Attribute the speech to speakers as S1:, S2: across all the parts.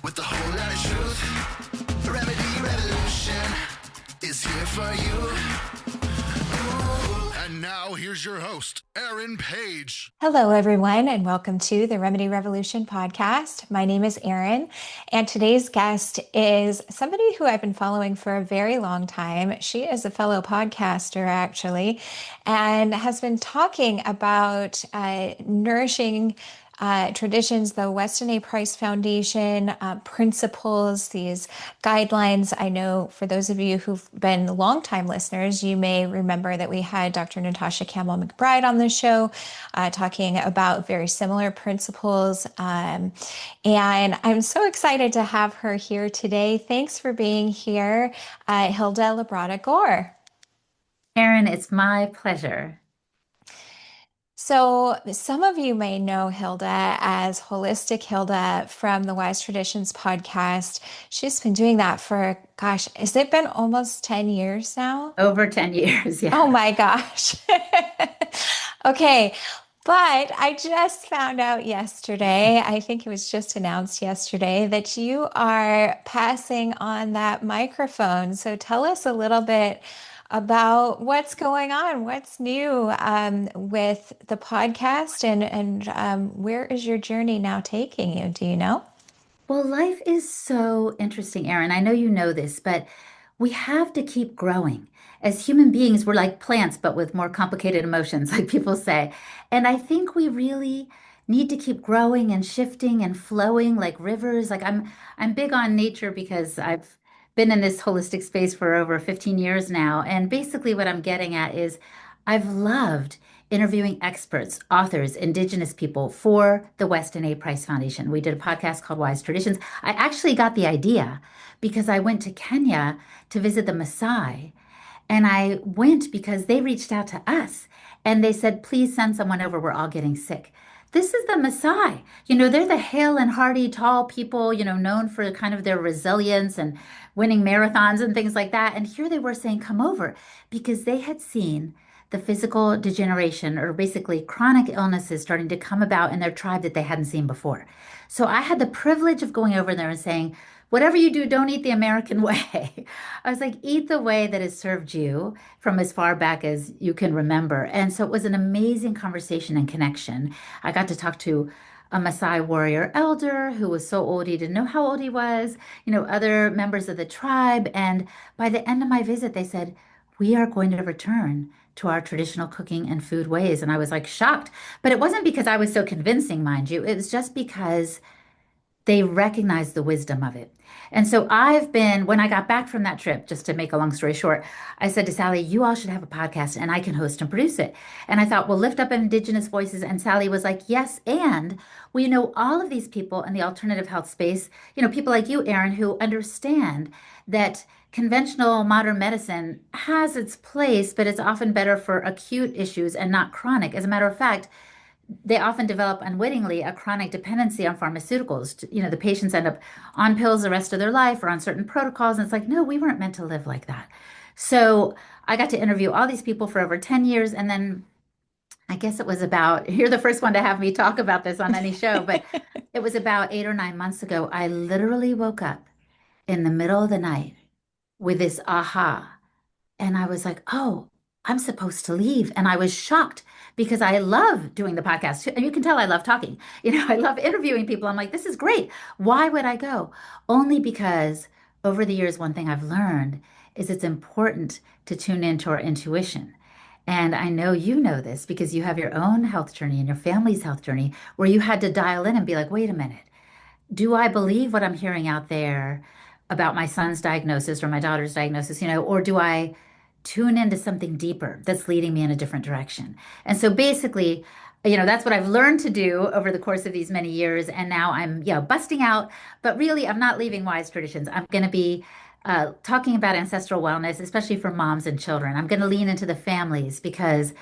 S1: with a whole lot of truth. Remedy Revolution is here for you. Ooh. And now here's your host, Erin Page.
S2: Hello, everyone, and welcome to the Remedy Revolution podcast. My name is Erin, and today's guest is somebody who I've been following for a very long time. She is a fellow podcaster, actually, and has been talking about nourishing traditions, the Weston A. Price Foundation principles, these guidelines. I know for those of you who've been longtime listeners, you may remember that we had Dr. Natasha Campbell McBride on the show talking about very similar principles. And I'm so excited to have her here today. Thanks for being here, Hilda Labrada Gore.
S3: Erin, it's my pleasure.
S2: So, some of you may know Hilda as Holistic Hilda from the Wise Traditions podcast. She's been doing that for, gosh, has it been almost 10 years now?
S3: Over 10 years, yeah.
S2: Oh my gosh. Okay. But I just found out yesterday, I think it was just announced yesterday, that you are passing on that microphone. So tell us a little bit about what's going on, what's new with the podcast, and where is your journey now taking you? Do you know?
S3: Well, life is so interesting, Erin. I know you know this, but we have to keep growing. As human beings, we're like plants, but with more complicated emotions, like people say. And I think we really need to keep growing and shifting and flowing like rivers. I'm big on nature because I've been in this holistic space for over 15 years now. And basically what I'm getting at is I've loved interviewing experts, authors, indigenous people for the Weston A. Price Foundation. We did a podcast called Wise Traditions. I actually got the idea because I went to Kenya to visit the Maasai. And I went because they reached out to us and they said, please send someone over. We're all getting sick. This is the Maasai. They're the hale and hearty, tall people, known for kind of their resilience and winning marathons and things like that. And here they were saying, come over because they had seen the physical degeneration or basically chronic illnesses starting to come about in their tribe that they hadn't seen before. So I had the privilege of going over there and saying, whatever you do, don't eat the American way. I was like, eat the way that has served you from as far back as you can remember. And so it was an amazing conversation and connection. I got to talk to a Maasai warrior elder who was so old he didn't know how old he was, other members of the tribe. And by the end of my visit, they said, we are going to return to our traditional cooking and food ways. And I was like shocked. But it wasn't because I was so convincing, mind you. It was just because they recognized the wisdom of it. And so when I got back from that trip, just to make a long story short, I said to Sally, you all should have a podcast and I can host and produce it. And I thought, well, lift up indigenous voices. And Sally was like, yes. And we know all of these people in the alternative health space, people like you, Erin, who understand that conventional modern medicine has its place, but it's often better for acute issues and not chronic. As a matter of fact, they often develop unwittingly a chronic dependency on pharmaceuticals. The patients end up on pills the rest of their life or on certain protocols. And it's like, no, we weren't meant to live like that. So I got to interview all these people for over 10 years. And then I guess it was you're the first one to have me talk about this on any show, but it was about 8 or 9 months ago. I literally woke up in the middle of the night with this aha. And I was like, oh, I'm supposed to leave. And I was shocked because I love doing the podcast. And you can tell I love talking. I love interviewing people. I'm like, this is great. Why would I go? Only because over the years, one thing I've learned is it's important to tune into our intuition. And I know you know this because you have your own health journey and your family's health journey where you had to dial in and be like, wait a minute. Do I believe what I'm hearing out there about my son's diagnosis or my daughter's diagnosis, or do I tune into something deeper that's leading me in a different direction? And so basically, that's what I've learned to do over the course of these many years. And now I'm, busting out, but really I'm not leaving Wise Traditions. I'm going to be talking about ancestral wellness, especially for moms and children. I'm going to lean into the families because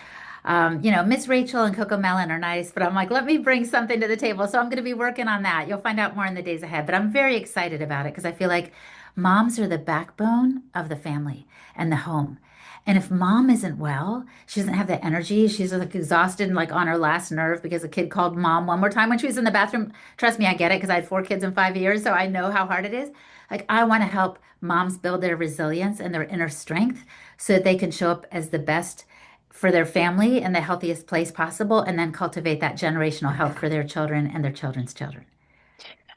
S3: Miss Rachel and Coco Melon are nice, but I'm like, let me bring something to the table. So I'm going to be working on that. You'll find out more in the days ahead, but I'm very excited about it because I feel like moms are the backbone of the family and the home. And if mom isn't well, she doesn't have the energy. She's like exhausted and like on her last nerve because a kid called mom one more time when she was in the bathroom. Trust me, I get it because I had 4 kids in 5 years, so I know how hard it is. Like I want to help moms build their resilience and their inner strength so that they can show up as the best for their family in the healthiest place possible and then cultivate that generational health for their children and their children's children.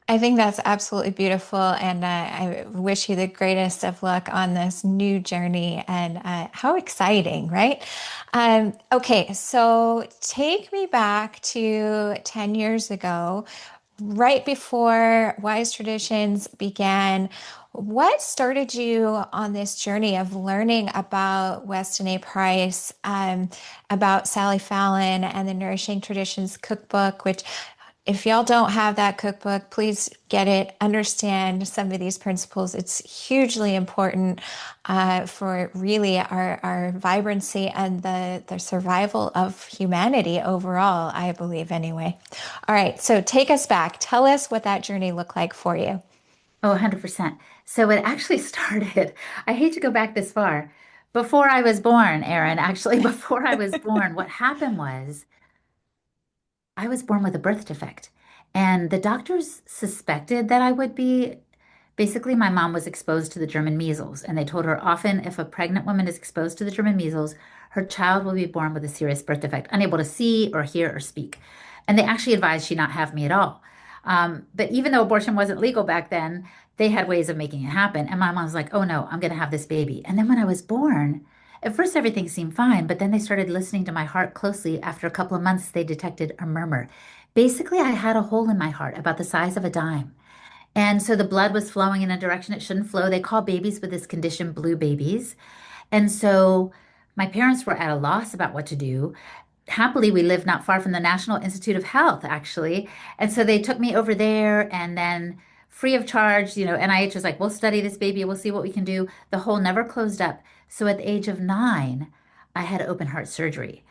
S2: I think that's absolutely beautiful, and I wish you the greatest of luck on this new journey. And how exciting, right? Okay, so take me back to 10 years ago, right before Wise Traditions began. What started you on this journey of learning about Weston A. Price, about Sally Fallon and the Nourishing Traditions cookbook, which if y'all don't have that cookbook, please get it. Understand some of these principles. It's hugely important for really our vibrancy and the survival of humanity overall, I believe, anyway. All right, so take us back. Tell us what that journey looked like for you.
S3: Oh, 100%. So it actually started, I hate to go back this far, before I was born, Erin. Actually, before I was born, what happened was I was born with a birth defect. And the doctors suspected that I would be. Basically, my mom was exposed to the German measles, and they told her often if a pregnant woman is exposed to the German measles, her child will be born with a serious birth defect, unable to see or hear or speak. And they actually advised she not have me at all. But even though abortion wasn't legal back then, they had ways of making it happen. And my mom was like, oh no, I'm going to have this baby. And then when I was born, at first everything seemed fine, but then they started listening to my heart closely. After a couple of months, they detected a murmur. Basically, I had a hole in my heart about the size of a dime. And so the blood was flowing in a direction it shouldn't flow. They call babies with this condition blue babies. And so my parents were at a loss about what to do. Happily, we lived not far from the National Institute of Health, actually. And so they took me over there and then free of charge, NIH was like, we'll study this baby, we'll see what we can do. The hole never closed up. So at the age of 9, I had open heart surgery.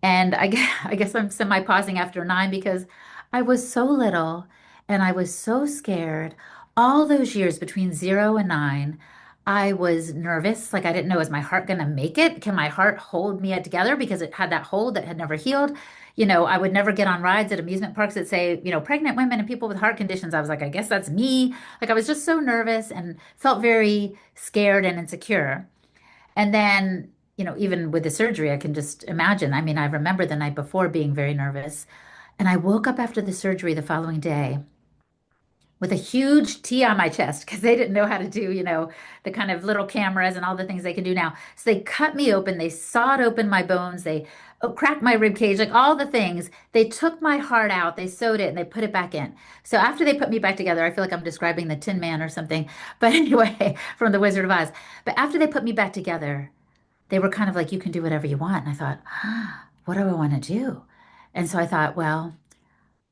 S3: And I guess I'm semi pausing after 9 because I was so little and I was so scared. All those years between 0 and 9, I was nervous. Like I didn't know, is my heart going to make it? Can my heart hold me together? Because it had that hole that had never healed. I would never get on rides at amusement parks that say, pregnant women and people with heart conditions. I was like, I guess that's me. Like I was just so nervous and felt very scared and insecure. And then, even with the surgery, I can just imagine. I mean, I remember the night before being very nervous. And I woke up after the surgery the following day with a huge T on my chest because they didn't know how to do, the kind of little cameras and all the things they can do now. So they cut me open, they sawed open my bones, they cracked my rib cage, like all the things. They took my heart out, they sewed it, and they put it back in. So after they put me back together, I feel like I'm describing the Tin Man or something. But anyway, from The Wizard of Oz. But after they put me back together, they were kind of like, you can do whatever you want. And I thought, what do I want to do? And so I thought, well,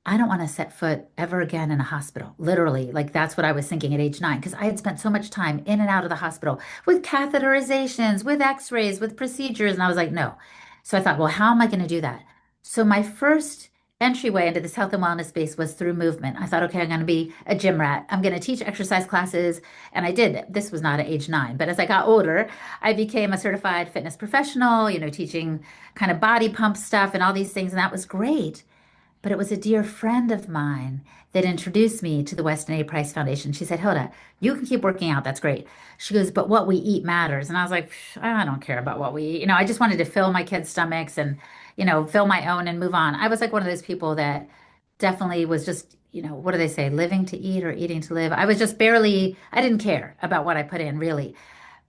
S3: I don't want to set foot ever again in a hospital. Literally, like that's what I was thinking at age 9, because I had spent so much time in and out of the hospital with catheterizations, with x-rays, with procedures. And I was like, no. So I thought, well, how am I going to do that? So my first entryway into this health and wellness space was through movement. I thought, okay, I'm going to be a gym rat. I'm going to teach exercise classes. And I did. This was not at age 9. But as I got older, I became a certified fitness professional, teaching kind of body pump stuff and all these things. And that was great. But it was a dear friend of mine that introduced me to the Weston A. Price Foundation. She said, Hilda, you can keep working out. That's great. She goes, but what we eat matters. And I was like, I don't care about what we eat. I just wanted to fill my kids' stomachs and, fill my own and move on. I was like one of those people that definitely was just, what do they say, living to eat or eating to live? I was just barely, I didn't care about what I put in really.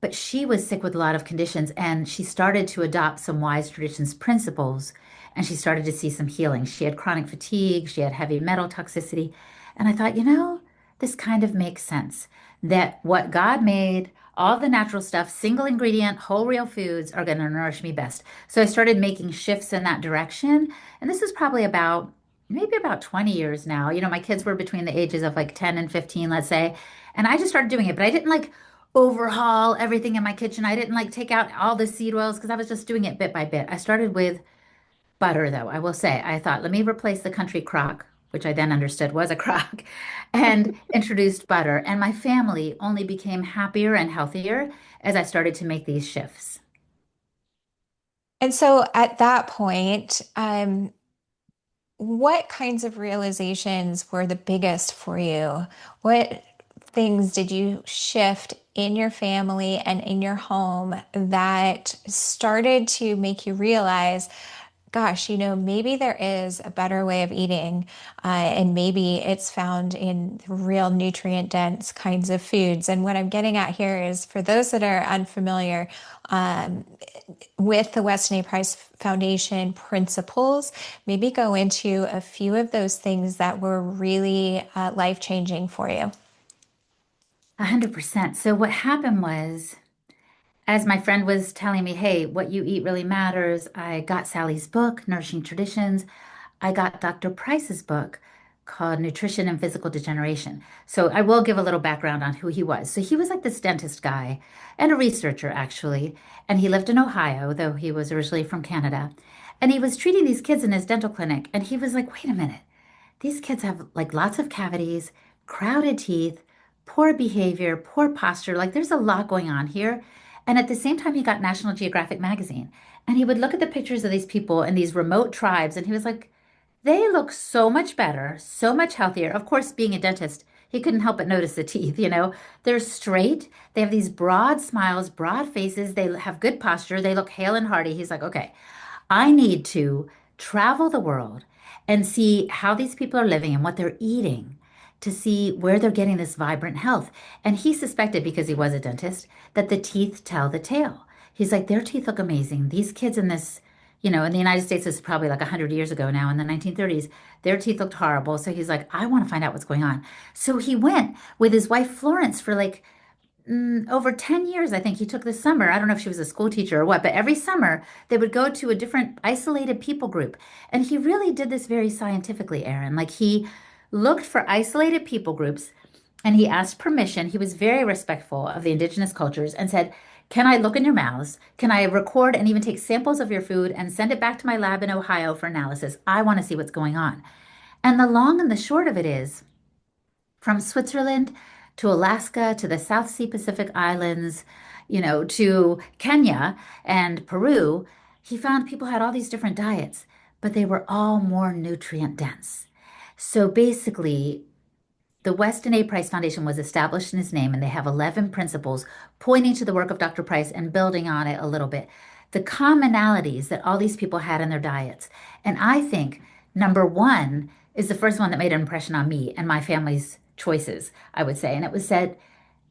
S3: But she was sick with a lot of conditions and she started to adopt some wise traditions principles and she started to see some healing. She had chronic fatigue, she had heavy metal toxicity. And I thought, this kind of makes sense that what God made, all the natural stuff, single ingredient, whole real foods are going to nourish me best. So I started making shifts in that direction. And this is probably maybe about 20 years now. My kids were between the ages of like 10 and 15, let's say. And I just started doing it, but I didn't like overhaul everything in my kitchen. I didn't like take out all the seed oils because I was just doing it bit by bit. I started with butter, though, I will say. I thought, let me replace the country crock, which I then understood was a crock, and introduced butter. And my family only became happier and healthier as I started to make these shifts.
S2: And so at that point, what kinds of realizations were the biggest for you? What things did you shift in your family and in your home that started to make you realize, gosh, maybe there is a better way of eating, and maybe it's found in real nutrient dense kinds of foods. And what I'm getting at here is for those that are unfamiliar, um, with the Weston A. Price Foundation principles, maybe go into a few of those things that were really life changing for you.
S3: 100%. So what happened was, as my friend was telling me, hey, what you eat really matters, I got Sally's book, Nourishing Traditions. I got Dr. Price's book called Nutrition and Physical Degeneration. So I will give a little background on who he was. So he was like this dentist guy and a researcher, actually. And he lived in Ohio, though he was originally from Canada. And he was treating these kids in his dental clinic. And he was like, wait a minute. These kids have like lots of cavities, crowded teeth, poor behavior, poor posture. Like there's a lot going on here. And at the same time, he got National Geographic magazine. And he would look at the pictures of these people in these remote tribes. And he was like, they look so much better, so much healthier. Of course, being a dentist, he couldn't help but notice the teeth, you know. They're straight. They have these broad smiles, broad faces. They have good posture. They look hale and hearty. He's like, okay, I need to travel the world and see how these people are living and what they're eating to see where they're getting this vibrant health. And he suspected, because he was a dentist, that the teeth tell the tale. He's like, their teeth look amazing. These kids in this, in the United States, this is probably like 100 years ago now, in the 1930s, their teeth looked horrible. So he's like, I want to find out what's going on. So he went with his wife, Florence, for like over 10 years. I think he took the summer. I don't know if she was a school teacher or what, but every summer they would go to a different isolated people group. And he really did this very scientifically, Aaron. Like he looked for isolated people groups and he asked permission. He was very respectful of the indigenous cultures and said, can I look in your mouths? Can I record and even take samples of your food and send it back to my lab in Ohio for analysis? I want to see what's going on. And the long and the short of it is, from Switzerland to Alaska to the South Sea Pacific Islands, to Kenya and Peru, he found people had all these different diets, but they were all more nutrient dense. So basically, the Weston A. Price Foundation was established in his name, and they have 11 principles pointing to the work of Dr. Price and building on it a little bit. The commonalities that all these people had in their diets. And I think number one is the first one that made an impression on me and my family's choices, I would say. And it was said,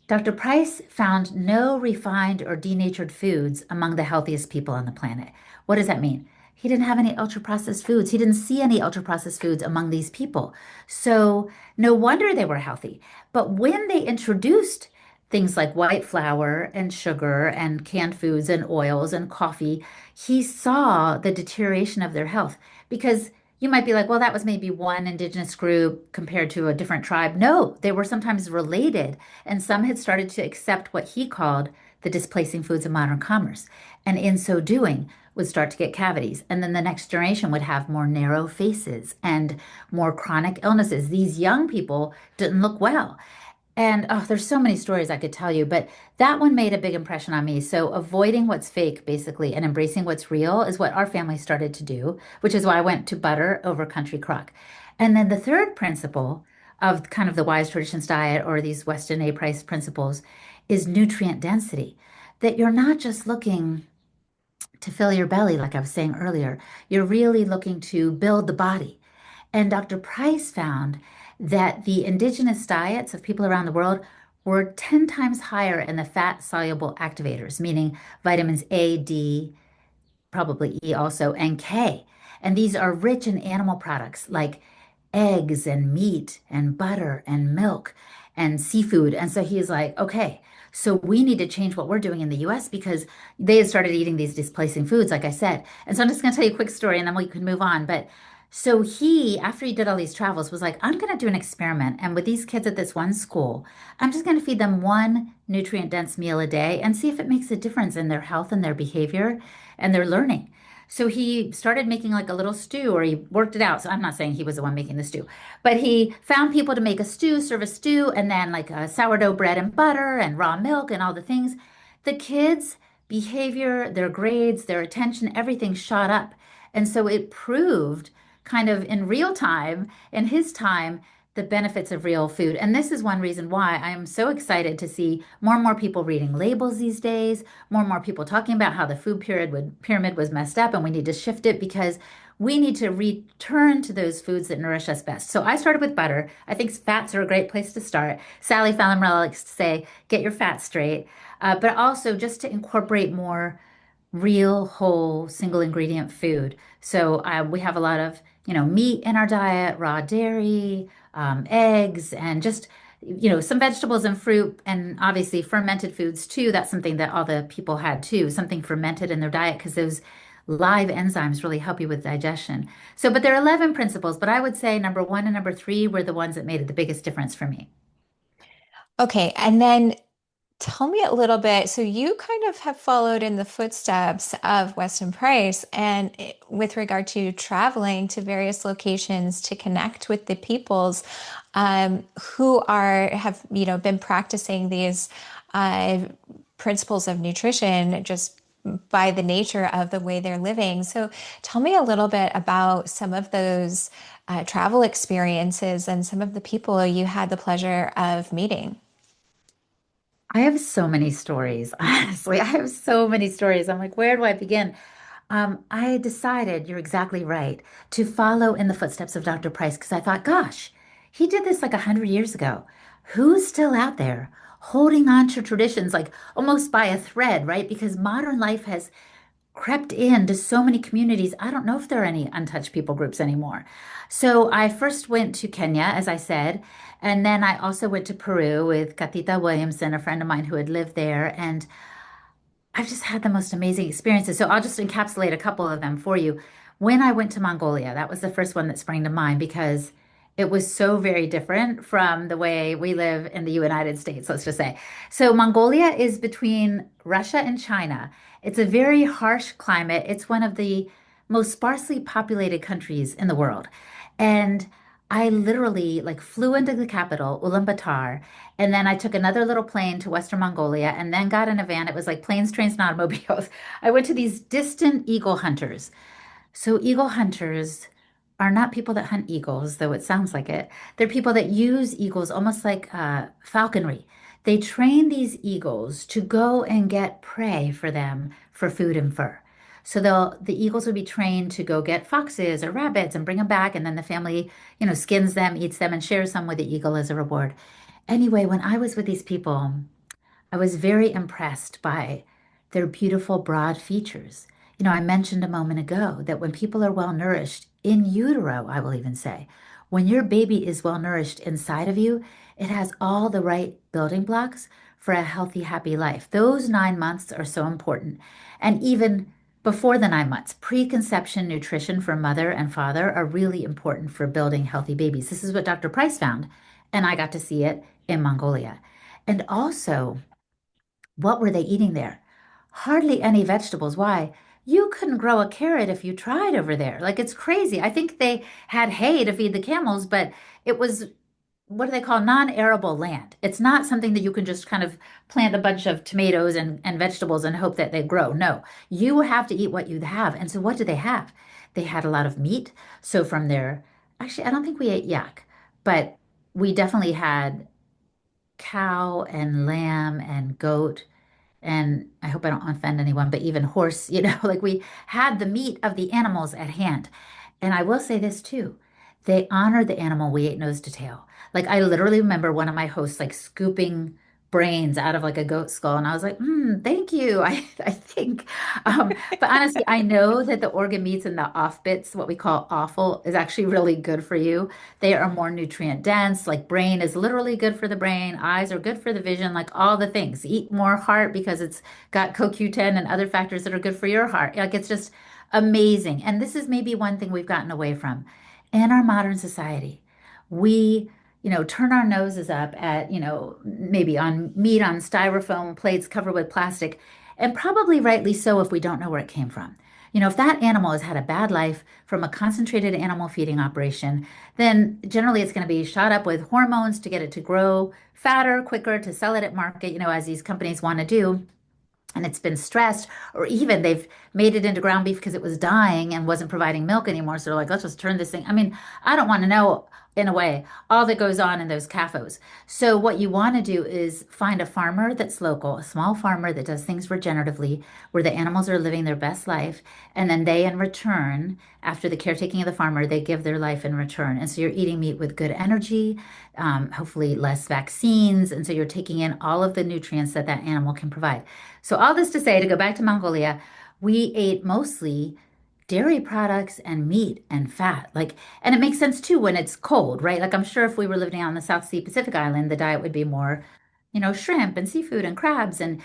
S3: Dr. Price found no refined or denatured foods among the healthiest people on the planet. What does that mean? He didn't have any ultra processed foods. He didn't see any ultra processed foods among these people. So no wonder they were healthy. But when they introduced things like white flour and sugar and canned foods and oils and coffee, he saw the deterioration of their health. Because you might be like, well, that was maybe one indigenous group compared to a different tribe. No, they were sometimes related. And some had started to accept what he called the displacing foods of modern commerce. And in so doing, would start to get cavities. And then the next generation would have more narrow faces and more chronic illnesses. These young people didn't look well. And oh, there's so many stories I could tell you, but that one made a big impression on me. So avoiding what's fake, basically, and embracing what's real is what our family started to do, which is why I went to butter over country crock. And then the third principle of kind of the wise traditions diet or these Weston A. Price principles is nutrient density, that you're not just looking to fill your belly, like I was saying earlier. You're really looking to build the body. And Dr. Price found that the indigenous diets of people around the world were 10 times higher in the fat soluble activators, meaning vitamins A, D, probably E also, and K. And these are rich in animal products like eggs and meat and butter and milk and seafood. And so he's like, okay, so we need to change what we're doing in the US because they had started eating these displacing foods, like I said. And so I'm just going to tell you a quick story and then we can move on. But so he, after he did all these travels, was like, I'm going to do an experiment. And with these kids at this one school, I'm just going to feed them one nutrient dense meal a day and see if it makes a difference in their health and their behavior and their learning. So he started making like a little stew, or he worked it out. So I'm not saying he was the one making the stew, but he found people to make a stew, serve a stew, and then like a sourdough bread and butter and raw milk and all the things. The kids behavior, their grades, their attention, everything shot up. And so it proved kind of in real time, in his time, the benefits of real food. And this is one reason why I am so excited to see more and more people reading labels these days, more and more people talking about how the pyramid was messed up and we need to shift it because we need to return to those foods that nourish us best. So I started with butter. I think fats are a great place to start. Sally Fallon likes to say, get your fats straight, but also just to incorporate more real, whole, single ingredient food. So we have a lot of, meat in our diet, raw dairy, eggs, and just, some vegetables and fruit, and obviously fermented foods too. That's something that all the people had too, something fermented in their diet because those live enzymes really help you with digestion. So, but there are 11 principles, but I would say number one and number three were the ones that made the biggest difference for me.
S2: Okay, and then tell me a little bit. So you kind of have followed in the footsteps of Weston Price and with regard to traveling to various locations to connect with the peoples who have been practicing these uh, principles of nutrition just by the nature of the way they're living. So tell me a little bit about some of those travel experiences and some of the people you had the pleasure of meeting.
S3: I have so many stories, honestly. I have so many stories. I'm like, where do I begin? I decided, you're exactly right, to follow in the footsteps of Dr. Price because I thought, gosh, he did this like 100 years ago. Who's still out there holding on to traditions like almost by a thread, right? Because modern life has crept into so many communities. I don't know if there are any untouched people groups anymore. So I first went to Kenya, as I said, and then I also went to Peru with Katita Williamson, a friend of mine who had lived there. And I've just had the most amazing experiences. So I'll just encapsulate a couple of them for you. When I went to Mongolia, that was the first one that sprang to mind because it was so very different from the way we live in the United States, let's just say. So Mongolia is between Russia and China. It's a very harsh climate. It's one of the most sparsely populated countries in the world. And I literally like flew into the capital, Ulaanbaatar, and then I took another little plane to Western Mongolia and then got in a van. It was like planes, trains, and automobiles. I went to these distant eagle hunters. So, eagle hunters are not people that hunt eagles, though it sounds like it. They're people that use eagles almost like falconry. They train these eagles to go and get prey for them for food and fur. So the eagles would be trained to go get foxes or rabbits and bring them back, and then the family, skins them, eats them, and shares some with the eagle as a reward. Anyway, when I was with these people, I was very impressed by their beautiful, broad features. I mentioned a moment ago that when people are well nourished in utero, I will even say, when your baby is well nourished inside of you, it has all the right building blocks for a healthy, happy life. Those 9 months are so important. And even before the 9 months, preconception nutrition for mother and father are really important for building healthy babies. This is what Dr. Price found, and I got to see it in Mongolia. And also, what were they eating there? Hardly any vegetables. Why? You couldn't grow a carrot if you tried over there. Like it's crazy. I think they had hay to feed the camels, but it was what do they call non-arable land? It's not something that you can just kind of plant a bunch of tomatoes and vegetables and hope that they grow. No, you have to eat what you have. And so what did they have? They had a lot of meat. So from their, actually, I don't think we ate yak, but we definitely had cow and lamb and goat and I hope I don't offend anyone, but even horse, like we had the meat of the animals at hand. And I will say this too, they honored the animal we ate nose to tail. Like I literally remember one of my hosts like scooping brains out of like a goat skull, and I was like, thank you. I think, but honestly, I know that the organ meats and the off bits, what we call offal, is actually really good for you. They are more nutrient dense. Like brain is literally good for the brain. Eyes are good for the vision, like all the things. Eat more heart because it's got CoQ10 and other factors that are good for your heart. Like it's just amazing. And this is maybe one thing we've gotten away from in our modern society. We turn our noses up at, maybe on meat on styrofoam plates covered with plastic, and probably rightly so if we don't know where it came from. If that animal has had a bad life from a concentrated animal feeding operation, then generally it's going to be shot up with hormones to get it to grow fatter, quicker, to sell it at market, as these companies want to do. and it's been stressed, or even they've made it into ground beef because it was dying and wasn't providing milk anymore. So they're like, let's just turn this thing. I mean, I don't want to know, in a way, all that goes on in those CAFOs. So what you want to do is find a farmer that's local, a small farmer that does things regeneratively, where the animals are living their best life, and then they, in return, after the caretaking of the farmer, they give their life in return. And so you're eating meat with good energy, hopefully less vaccines, and so you're taking in all of the nutrients that that animal can provide. So all this to say, to go back to Mongolia, we ate mostly dairy products and meat and fat. Like, and it makes sense too when it's cold, right? Like I'm sure if we were living on the South Sea Pacific Island, the diet would be more, shrimp and seafood and crabs and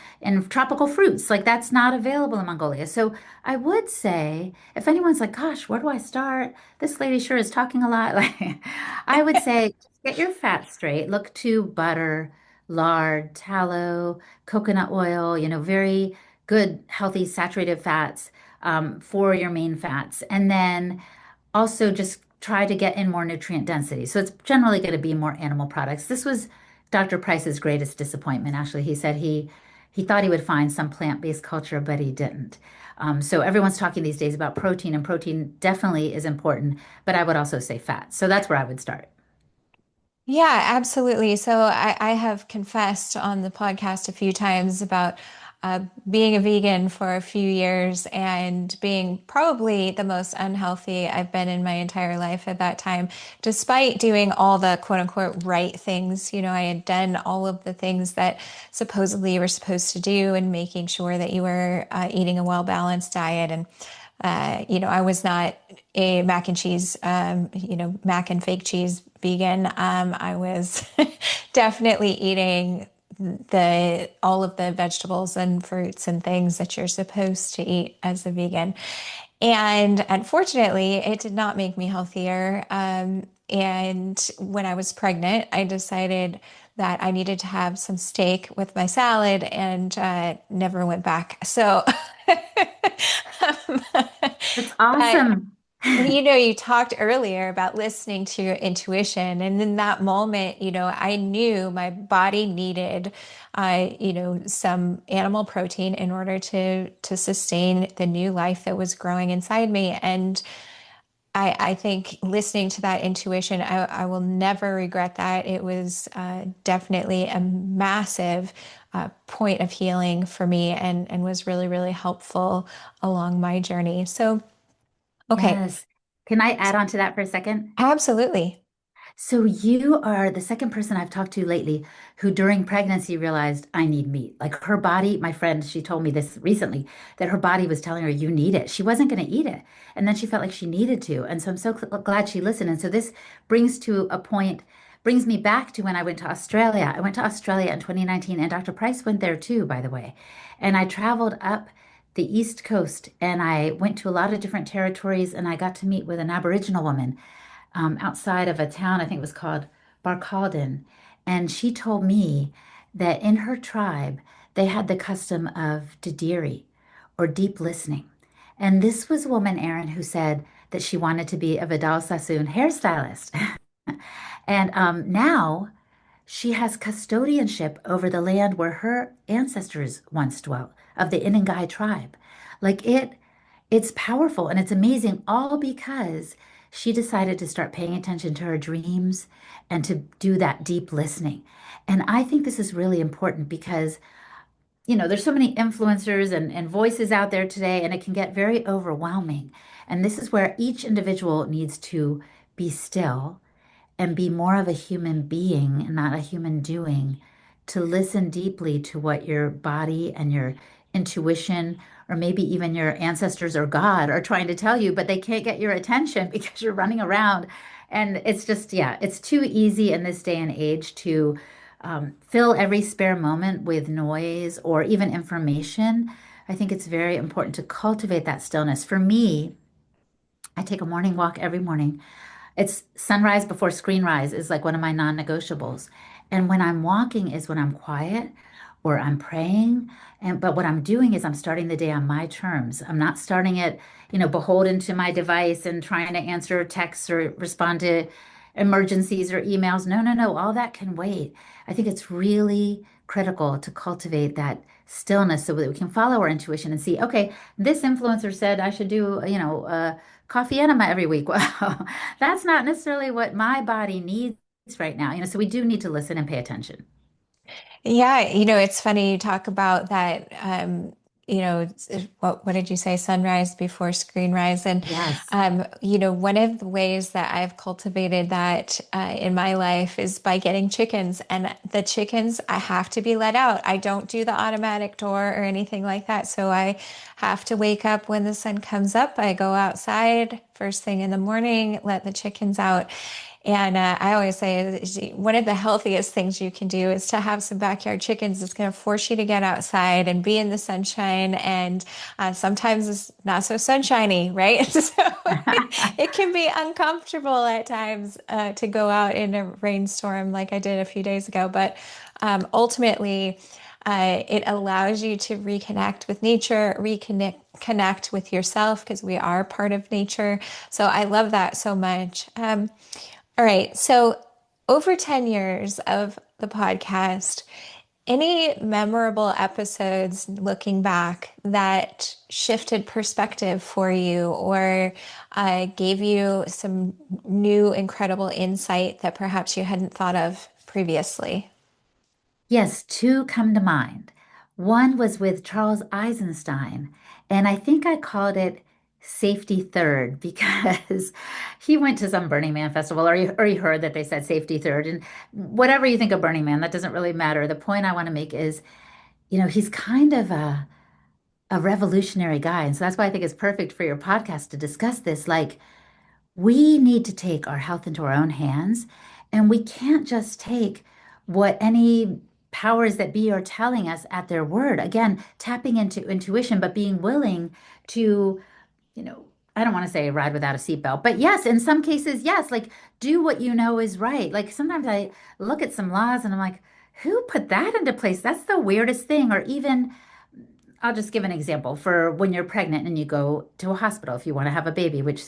S3: tropical fruits. Like that's not available in Mongolia. So I would say if anyone's like, gosh, where do I start? This lady sure is talking a lot. Like I would say get your fat straight. Look to butter, lard, tallow, coconut oil, very good, healthy, saturated fats for your main fats. And then also just try to get in more nutrient density. So it's generally going to be more animal products. This was Dr. Price's greatest disappointment. Actually, he said he thought he would find some plant-based culture, but he didn't. So everyone's talking these days about protein, and protein definitely is important, but I would also say fat. So that's where I would start.
S2: Yeah, absolutely. So I have confessed on the podcast a few times about being a vegan for a few years and being probably the most unhealthy I've been in my entire life at that time, despite doing all the quote unquote right things. I had done all of the things that supposedly you were supposed to do and making sure that you were eating a well-balanced diet. And I was not a mac and cheese, mac and fake cheese vegan. I was definitely eating the all of the vegetables and fruits and things that you're supposed to eat as a vegan. And unfortunately, it did not make me healthier. And when I was pregnant, I decided that I needed to have some steak with my salad and never went back. So, um,
S3: That's
S2: but
S3: awesome.
S2: you talked earlier about listening to your intuition, and in that moment, I knew my body needed, some animal protein in order to sustain the new life that was growing inside me. And I think listening to that intuition, I will never regret that. It was definitely a massive point of healing for me, and was really, really helpful along my journey. So, okay,
S3: Yes. Can I add on to that for a second?
S2: absolutely.
S3: So you are the second person I've talked to lately who during pregnancy realized I need meat. Like her body, my friend, she told me this recently that her body was telling her you need it. She wasn't going to eat it. And then she felt like she needed to. And so I'm so glad she listened. And so this brings me back to when I went to Australia. I went to Australia in 2019 and Dr. Price went there too, by the way. And I traveled up the East Coast and I went to a lot of different territories and I got to meet with an Aboriginal woman outside of a town, I think it was called Barcaldine. And she told me that in her tribe, they had the custom of Didiri or deep listening. And this was a woman, Erin, who said that she wanted to be a Vidal Sassoon hairstylist. And now she has custodianship over the land where her ancestors once dwelt, of the Inangai tribe. Like it's powerful and it's amazing, all because she decided to start paying attention to her dreams and to do that deep listening. And I think this is really important because, there's so many influencers and voices out there today, and it can get very overwhelming. And this is where each individual needs to be still and be more of a human being and not a human doing, to listen deeply to what your body and your intuition, or maybe even your ancestors or God are trying to tell you, but they can't get your attention because you're running around. And it's just, yeah, it's too easy in this day and age to fill every spare moment with noise or even information. I think it's very important to cultivate that stillness. For me, I take a morning walk every morning. It's sunrise before screen rise is like one of my non-negotiables. And when I'm walking is when I'm quiet or I'm praying. But what I'm doing is I'm starting the day on my terms. I'm not starting it, beholden to my device and trying to answer texts or respond to, emergencies or emails. No, no, no, all that can wait. I think it's really critical to cultivate that stillness so that we can follow our intuition and see, okay, this influencer said I should do, coffee enema every week. Well, that's not necessarily what my body needs right now. So we do need to listen and pay attention.
S2: Yeah, it's funny you talk about that. What did you say? Sunrise before screen rise, and
S3: Yes.
S2: one of the ways that I've cultivated that in my life is by getting chickens, and the chickens I have to be let out. I don't do the automatic door or anything like that, so I have to wake up when the sun comes up. I go outside first thing in the morning, let the chickens out. And I always say one of the healthiest things you can do is to have some backyard chickens. It's going to force you to get outside and be in the sunshine. And sometimes it's not so sunshiny, right? So it can be uncomfortable at times to go out in a rainstorm like I did a few days ago. But ultimately, it allows you to reconnect with nature, connect with yourself because we are part of nature. So I love that so much. All right. So over 10 years of the podcast, any memorable episodes looking back that shifted perspective for you or gave you some new incredible insight that perhaps you hadn't thought of previously?
S3: Yes, two come to mind. One was with Charles Eisenstein, and I think I called it Safety Third because he went to some Burning Man festival, or he heard that they said Safety Third. And whatever you think of Burning Man, that doesn't really matter. The point I want to make is, he's kind of a revolutionary guy. And so that's why I think it's perfect for your podcast to discuss this. Like, we need to take our health into our own hands, and we can't just take what any powers that be are telling us at their word. Again, tapping into intuition, but being willing to, you know, I don't want to say ride without a seatbelt, but yes, in some cases, yes, like do what you know is right. Like sometimes I look at some laws and I'm like, who put that into place? That's the weirdest thing. Or even I'll just give an example for when you're pregnant and you go to a hospital if you want to have a baby, which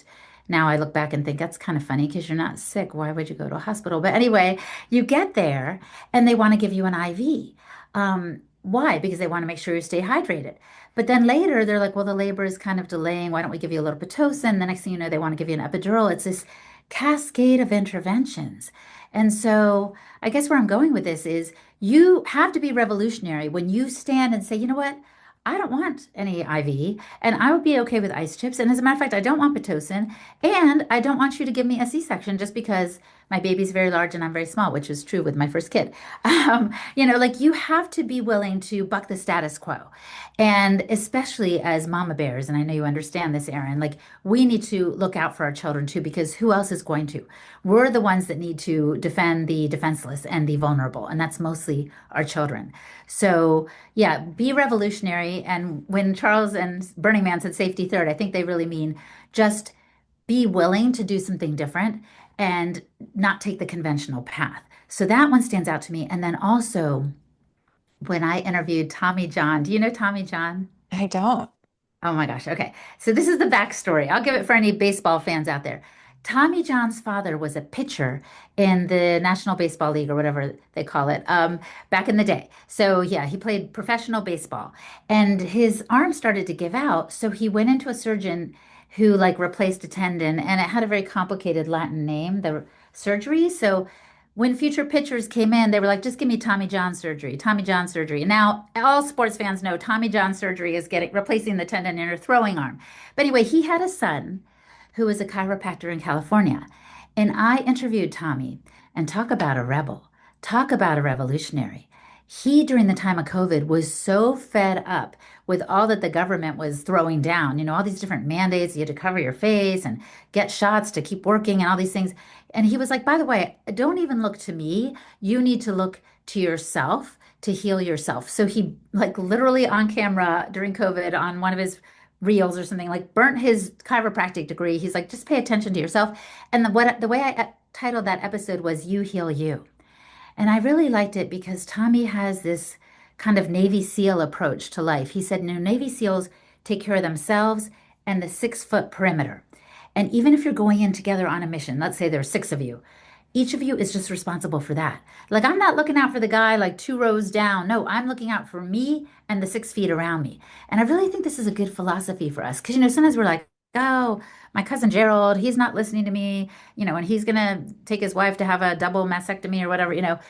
S3: now I look back and think that's kind of funny because you're not sick. Why would you go to a hospital? But anyway, you get there and they want to give you an IV. Why? Because they want to make sure you stay hydrated. But then later they're like, well, the labor is kind of delaying. Why don't we give you a little Pitocin? The next thing you know, they want to give you an epidural. It's this cascade of interventions. And so I guess where I'm going with this is you have to be revolutionary when you stand and say, you know what? I don't want any IV, and I would be okay with ice chips. And as a matter of fact, I don't want Pitocin, and I don't want you to give me a C-section just because my baby's very large and I'm very small, which is true with my first kid. Like you have to be willing to buck the status quo. And especially as mama bears, and I know you understand this, Erin, like we need to look out for our children too, because who else is going to? We're the ones that need to defend the defenseless and the vulnerable, and that's mostly our children. So, yeah, be revolutionary. And when Charles and Burning Man said safety third, I think they really mean just be willing to do something different and not take the conventional path. So that one stands out to me. And then also when I interviewed Tommy John, do you know Tommy John?
S2: I don't.
S3: Oh my gosh. Okay. So this is the backstory. I'll give it for any baseball fans out there. Tommy John's father was a pitcher in the National Baseball League or whatever they call it, back in the day. So yeah, he played professional baseball and his arm started to give out. So he went into a surgeon who like replaced a tendon and it had a very complicated Latin name, the surgery. So when future pitchers came in, they were like, just give me Tommy John surgery, Tommy John surgery. Now, all sports fans know Tommy John surgery is getting replacing the tendon in your throwing arm. But anyway, he had a son who was a chiropractor in California. And I interviewed Tommy and talk about a rebel, talk about a revolutionary. He, during the time of COVID, was so fed up with all that the government was throwing down, all these different mandates. You had to cover your face and get shots to keep working and all these things. And he was like, by the way, don't even look to me. You need to look to yourself to heal yourself. So he, like, literally on camera during COVID on one of his reels or something, like, burnt his chiropractic degree. He's like, just pay attention to yourself. And the way I titled that episode was You Heal You. And I really liked it because Tommy has this kind of Navy SEAL approach to life. He said, no, Navy SEALs take care of themselves and the 6-foot perimeter. And even if you're going in together on a mission, let's say there's 6 of you, Each of you is just responsible for that. Like, I'm not looking out for the guy like 2 rows down. No, I'm looking out for me and the 6 feet around me. And I really think this is a good philosophy for us because, sometimes we're like, oh, my cousin Gerald, he's not listening to me, and he's going to take his wife to have a double mastectomy or whatever.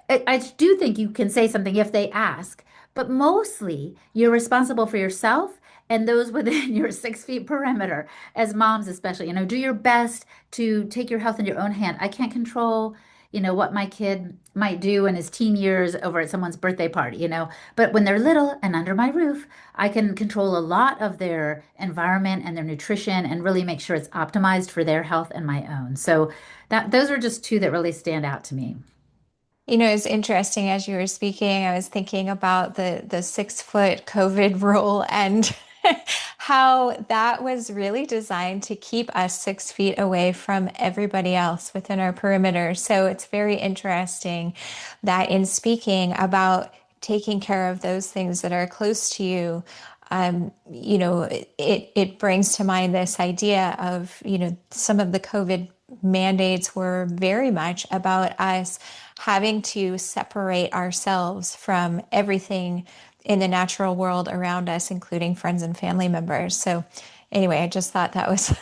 S3: I do think you can say something if they ask, but mostly you're responsible for yourself and those within your 6 feet perimeter, as moms especially. Do your best to take your health in your own hand. I can't control, what my kid might do in his teen years over at someone's birthday party. But when they're little and under my roof, I can control a lot of their environment and their nutrition and really make sure it's optimized for their health and my own. So those are just two that really stand out to me.
S2: It's interesting as you were speaking, I was thinking about the 6 foot COVID rule and how that was really designed to keep us 6 feet away from everybody else within our perimeter. So it's very interesting that in speaking about taking care of those things that are close to you, it brings to mind this idea of, some of the COVID mandates were very much about us having to separate ourselves from everything in the natural world around us, including friends and family members. So, anyway, I just thought that was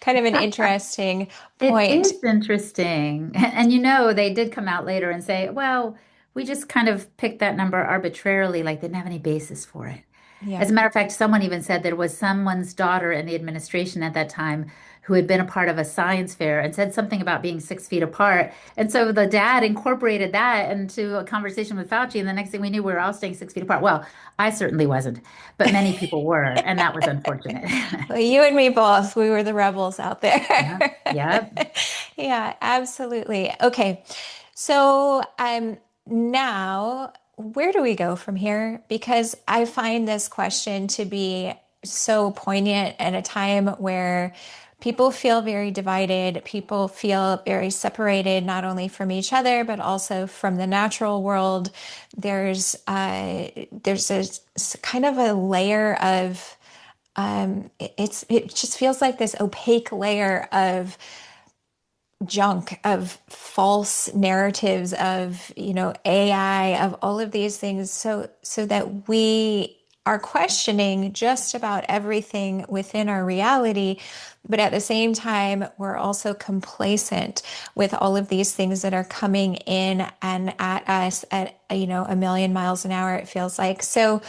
S2: kind of an interesting
S3: It
S2: point.
S3: is interesting. And they did come out later and say, well, we just kind of picked that number arbitrarily, like they didn't have any basis for it.
S2: Yeah.
S3: As a matter of fact, someone even said there was someone's daughter in the administration at that time who had been a part of a science fair and said something about being 6 feet apart. And so the dad incorporated that into a conversation with Fauci. And the next thing we knew, we were all staying 6 feet apart. Well, I certainly wasn't, but many people were. And that was unfortunate.
S2: Well, you and me both, we were the rebels out
S3: Yeah.
S2: there.
S3: Yep.
S2: Yeah, absolutely. Okay. So, now where do we go from here? Because I find this question to be so poignant at a time where people feel very divided, people feel very separated, not only from each other, but also from the natural world. There's a kind of a layer of it just feels like this opaque layer of junk, of false narratives, of AI, of all of these things, so that we are questioning just about everything within our reality, but at the same time we're also complacent with all of these things that are coming in and at us at a million miles an hour, it feels like. So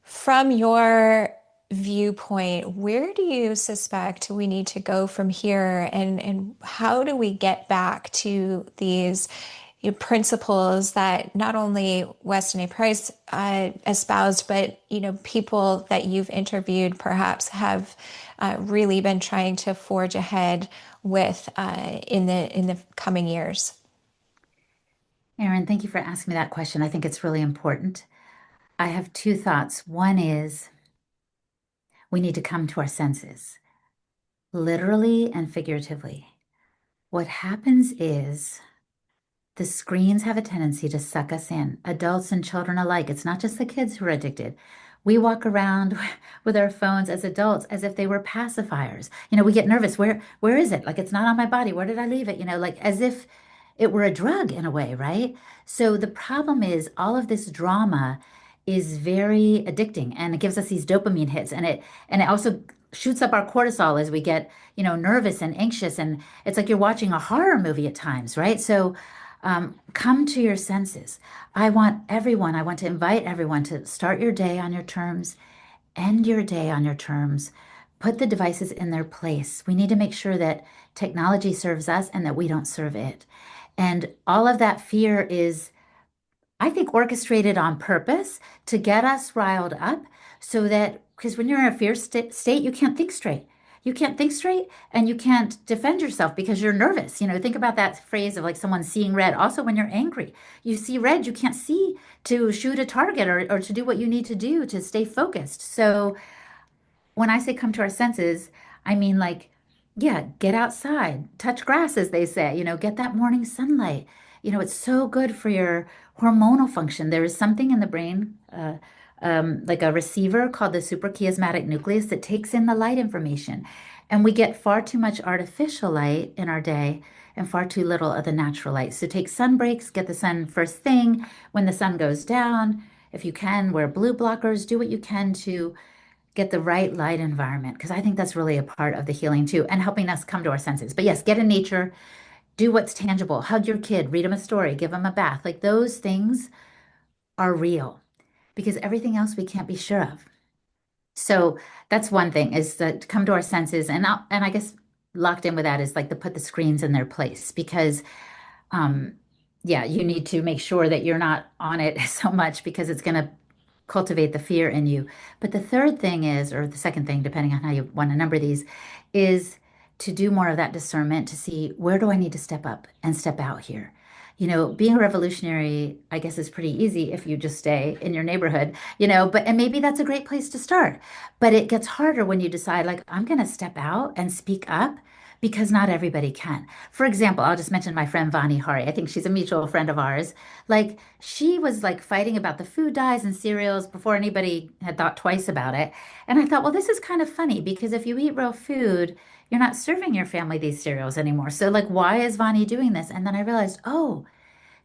S2: from your viewpoint, where do you suspect we need to go from here, and how do we get back to these principles that not only Weston A. Price espoused, but people that you've interviewed perhaps have really been trying to forge ahead with in the coming years?
S3: Erin, thank you for asking me that question. I think it's really important. I have two thoughts. One is we need to come to our senses, literally and figuratively. What happens is the screens have a tendency to suck us in, adults and children alike. It's not just the kids who are addicted. We walk around with our phones as adults as if they were pacifiers. We get nervous. Where is it? Like it's not on my body. Where did I leave it? Like as if it were a drug in a way, right? So the problem is all of this drama is very addicting and it gives us these dopamine hits and it also shoots up our cortisol as we get, nervous and anxious and it's like you're watching a horror movie at times, right? So come to your senses. I want to invite everyone to start your day on your terms, end your day on your terms, put the devices in their place. We need to make sure that technology serves us and that we don't serve it. And all of that fear is, I think, orchestrated on purpose to get us riled up so that, because when you're in a fear state, you can't think straight. You can't think straight and you can't defend yourself because you're nervous. Think about that phrase of like someone seeing red. Also, when you're angry, you see red, you can't see to shoot a target or to do what you need to do to stay focused. So, when I say come to our senses, I mean like, yeah, get outside, touch grass, as they say, get that morning sunlight. It's so good for your hormonal function. There is something in the brain, like a receiver called the suprachiasmatic nucleus that takes in the light information. And we get far too much artificial light in our day. and far too little of the natural light. So take sun breaks, get the sun first thing when the sun goes down. If you can, wear blue blockers, do what you can to get the right light environment, because I think that's really a part of the healing too, and helping us come to our senses. But yes, get in nature, do what's tangible, hug your kid, read them a story, give them a bath. Like those things are real because everything else we can't be sure of. So that's one thing is that to come to our senses, and I guess locked in with that is like to put the screens in their place because um yeah, you need to make sure that you're not on it so much because it's going to cultivate the fear in you. But the third thing is, or the second thing, depending on how you want to number these, is to do more of that discernment to see where do I need to step up and step out here. Being a revolutionary, I guess, is pretty easy if you just stay in your neighborhood, and maybe that's a great place to start. But it gets harder when you decide, like, I'm going to step out and speak up because not everybody can. For example, I'll just mention my friend Vani Hari. I think she's a mutual friend of ours. Like she was like fighting about the food dyes and cereals before anybody had thought twice about it. And I thought, well, this is kind of funny because if you eat real food, you're not serving your family these cereals anymore. So like, why is Vani doing this? And then I realized, oh,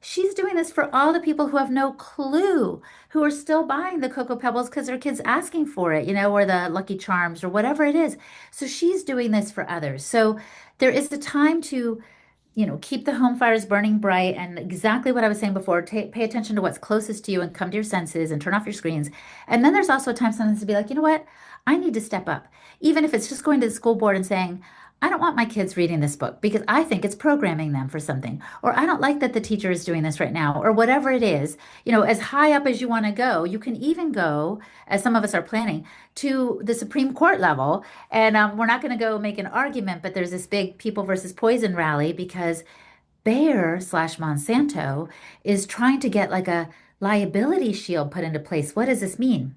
S3: she's doing this for all the people who have no clue, who are still buying the Cocoa Pebbles because their kids asking for it, or the Lucky Charms or whatever it is. So she's doing this for others. So there is the time to keep the home fires burning bright. And exactly what I was saying before, pay attention to what's closest to you and come to your senses and turn off your screens. And then there's also a time sometimes to be like, you know what? I need to step up. Even if it's just going to the school board and saying, I don't want my kids reading this book because I think it's programming them for something. Or I don't like that the teacher is doing this right now, or whatever it is. As high up as you want to go, you can even go, as some of us are planning, to the Supreme Court level. And we're not going to go make an argument, but there's this big people versus poison rally because Bayer slash Monsanto is trying to get like a liability shield put into place. What does this mean?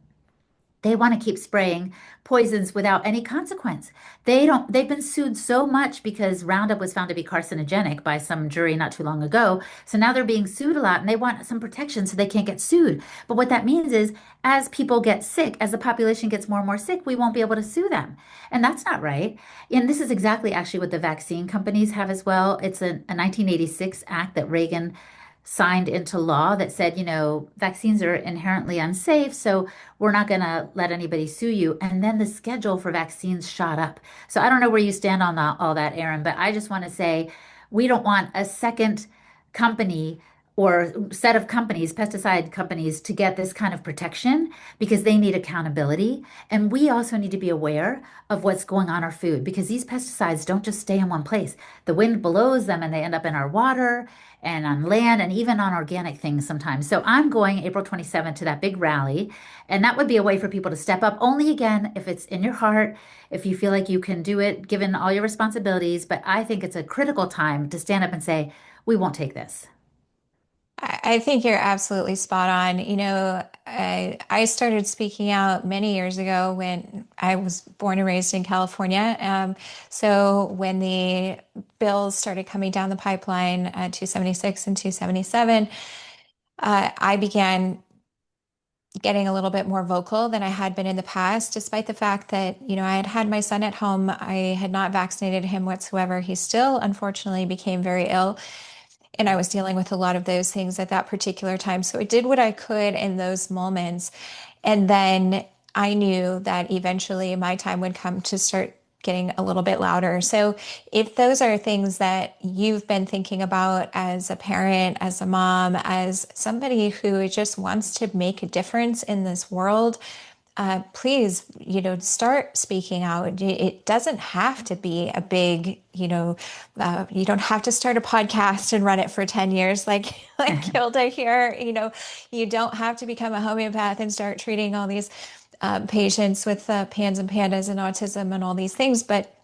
S3: They want to keep spraying poisons without any consequence. They've been sued so much because Roundup was found to be carcinogenic by some jury not too long ago. So now they're being sued a lot and they want some protection so they can't get sued. But what that means is as people get sick, as the population gets more and more sick, we won't be able to sue them. And that's not right. And this is exactly actually what the vaccine companies have as well. It's a 1986 act that Reagan signed into law that said, vaccines are inherently unsafe, so we're not going to let anybody sue you. And then the schedule for vaccines shot up. So I don't know where you stand on all that, Aaron, but I just want to say we don't want a second company or set of companies, pesticide companies, to get this kind of protection because they need accountability. And we also need to be aware of what's going on our food because these pesticides don't just stay in one place. The wind blows them and they end up in our water and on land and even on organic things sometimes. So I'm going April 27th to that big rally. And that would be a way for people to step up only again if it's in your heart, if you feel like you can do it given all your responsibilities. But I think it's a critical time to stand up and say, we won't take this.
S2: I think you're absolutely spot on. I started speaking out many years ago when I was born and raised in California. So when the bills started coming down the pipeline, 276 and 277, I began getting a little bit more vocal than I had been in the past, despite the fact that, I had had my son at home. I had not vaccinated him whatsoever. He still, unfortunately, became very ill. And I was dealing with a lot of those things at that particular time. So I did what I could in those moments. And then I knew that eventually my time would come to start getting a little bit louder. So if those are things that you've been thinking about as a parent, as a mom, as somebody who just wants to make a difference in this world, please, start speaking out. It doesn't have to be a big, you don't have to start a podcast and run it for 10 years like Hilda here. You don't have to become a homeopath and start treating all these patients with PANS and PANDAS and autism and all these things. But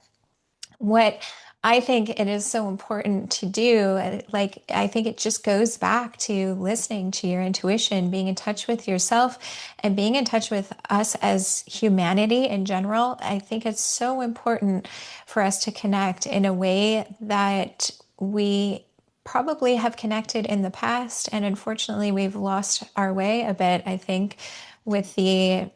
S2: what I think it is so important to do, I think it just goes back to listening to your intuition, being in touch with yourself and being in touch with us as humanity in general. I think it's so important for us to connect in a way that we probably have connected in the past. And unfortunately, we've lost our way a bit, I think, with the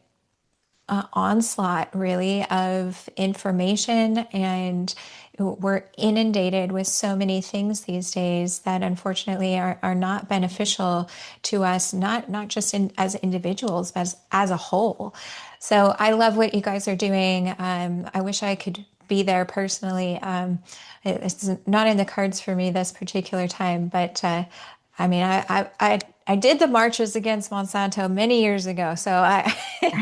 S2: onslaught really of information, and we're inundated with so many things these days that unfortunately are not beneficial to us, not just as individuals, but as a whole. So I love what you guys are doing. I wish I could be there personally. It's not in the cards for me this particular time, but I mean, I did the marches against Monsanto many years ago, so so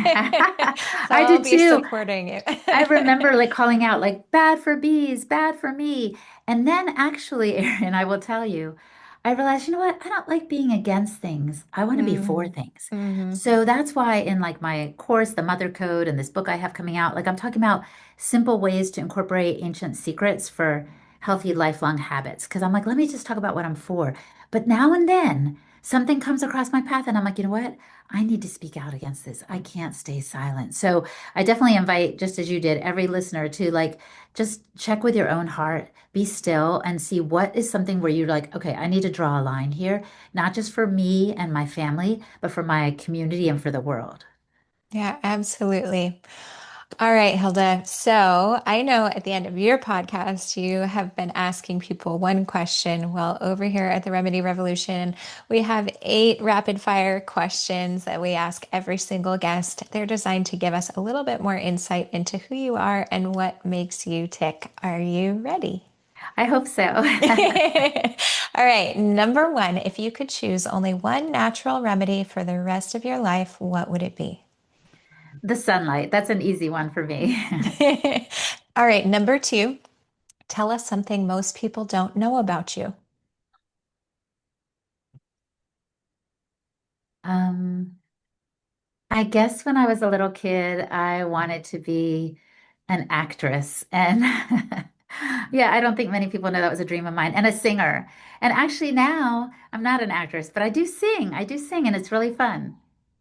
S3: I
S2: I'll
S3: did
S2: be
S3: too.
S2: supporting it.
S3: I remember like calling out like bad for bees, bad for me. And then actually, Erin, I will tell you, I realized, you know what? I don't like being against things. I want to be for
S2: Mm,
S3: things.
S2: hmm.
S3: So that's why in like my course, The Mother Code, and this book I have coming out, like I'm talking about simple ways to incorporate ancient secrets for healthy lifelong habits. Because I'm like, let me just talk about what I'm for. But now and then something comes across my path and I'm like, you know what? I need to speak out against this. I can't stay silent. So I definitely invite, just as you did, every listener to like just check with your own heart, be still, and see what is something where you're like, okay, I need to draw a line here, not just for me and my family, but for my community and for the world.
S2: Yeah, absolutely. All right, Hilda. So I know at the end of your podcast, you have been asking people one question. Well, over here at the Remedy Revolution, we have 8 rapid fire questions that we ask every single guest. They're designed to give us a little bit more insight into who you are and what makes you tick. Are you ready?
S3: I hope so.
S2: All right, number 1, if you could choose only one natural remedy for the rest of your life, what would it be?
S3: The sunlight, that's an easy one for me.
S2: All right, number 2, tell us something most people don't know about you.
S3: Um, I guess when I was a little kid, I wanted to be an actress. And yeah, I don't think many people know that was a dream of mine, and a singer. And actually, now I'm not an actress, but I do sing. I do sing, and it's really fun.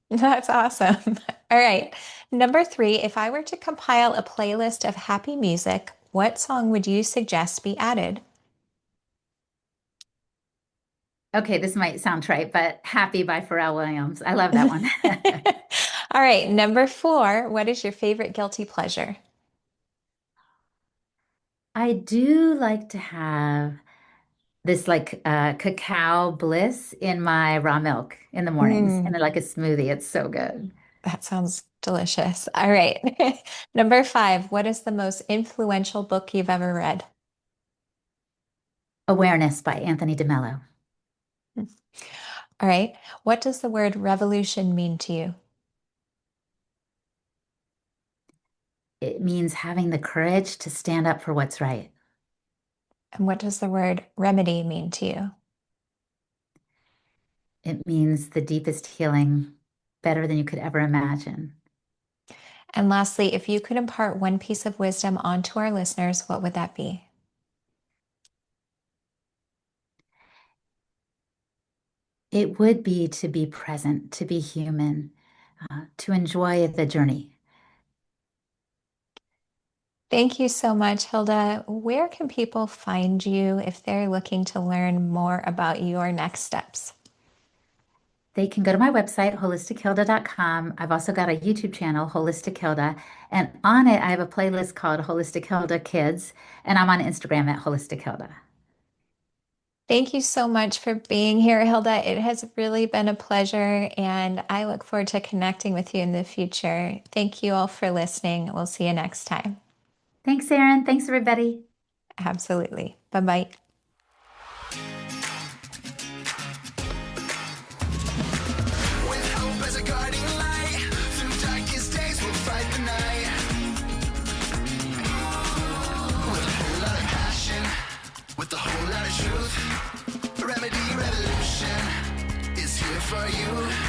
S2: That's awesome. All right, number 3, if I were to compile a playlist of happy music, what song would you suggest be added?
S3: Okay, this might sound trite, but Happy by Pharrell Williams. I love that one.
S2: All right, number 4, what is your favorite guilty pleasure?
S3: I do like to have this like cacao bliss in my raw milk in the mornings and
S2: Mm,
S3: then like a smoothie. It's so good.
S2: that sounds delicious. All right. Number 5, what is the most influential book you've ever read?
S3: Awareness by Anthony DeMello.
S2: All right. What does the word revolution mean to you?
S3: It means having the courage to stand up for what's right.
S2: And what does the word remedy mean to you?
S3: It means the deepest healing, better than you could ever imagine.
S2: And lastly, if you could impart one piece of wisdom onto our listeners, what would that be?
S3: It would be to be present, to be human, to enjoy the journey.
S2: Thank you so much, Hilda. Where can people find you if they're looking to learn more about your next steps?
S3: They can go to my website, holistichilda.com. I've also got a YouTube channel, Holistic Hilda, and on it, I have a playlist called Holistic Hilda Kids, and I'm on Instagram at Holistic Hilda.
S2: Thank you so much for being here, Hilda. It has really been a pleasure, and I look forward to connecting with you in the future. Thank you all for listening. We'll see you next time.
S3: Thanks, Erin. Thanks, everybody.
S2: Absolutely. Bye bye.
S1: With hope as a guiding light, through darkest days we'll fight the night. With a whole lot of passion, with a whole lot of truth, Remedy Revolution is here for you.